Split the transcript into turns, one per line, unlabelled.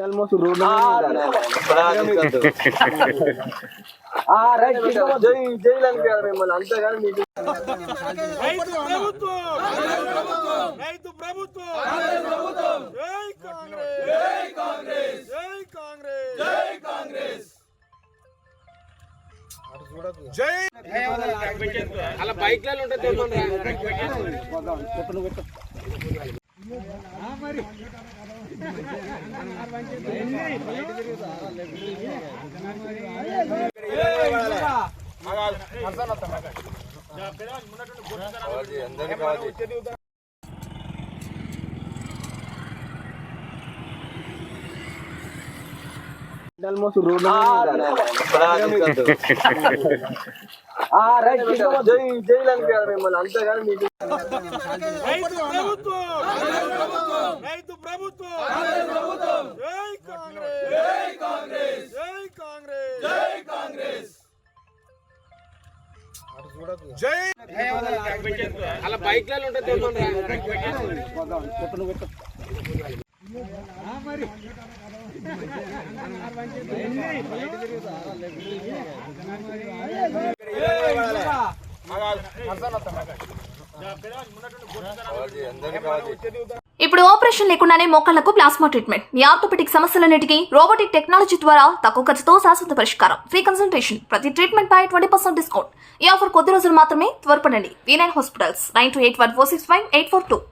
Almost road jail మిమ్మల్ని అంతేగాని మీకు
రైతు ప్రభుత్వం జై కాంగ్రెస్ జై కాంగ్రెస్ జై కాంగ్రెస్ జై అలా బైక్లలో ఉంటుంది మరి
ఆల్మోస్ట్ రోడ్ జైలు మిమ్మల్ని అంతేగాని మీకు
రైతు ప్రభుత్వం జై కాంగ్రెస్ జై కాంగ్రెస్ జై కాంగ్రెస్ జై అలా బైక్లలో ఉంటుంది మరి
ఇప్పుడు ఆపరేషన్ లేకుండానే మోకాళ్లకు ప్లాస్మా ట్రీట్మెంట్. మీ ఆర్థోపెడిక్ సమస్యలన్నిటికీ రోబోటిక్ టెక్నాలజీ ద్వారా తక్కువ ఖర్చుతో శాశ్వత పరిష్కారం. Free consultation. ప్రతి ట్రీట్మెంట్ పై 20% డిస్కౌంట్. ఈ ఆఫర్ కొద్ది రోజులు మాత్రమే. త్వరపడండి. V9 hospitals 9281465842.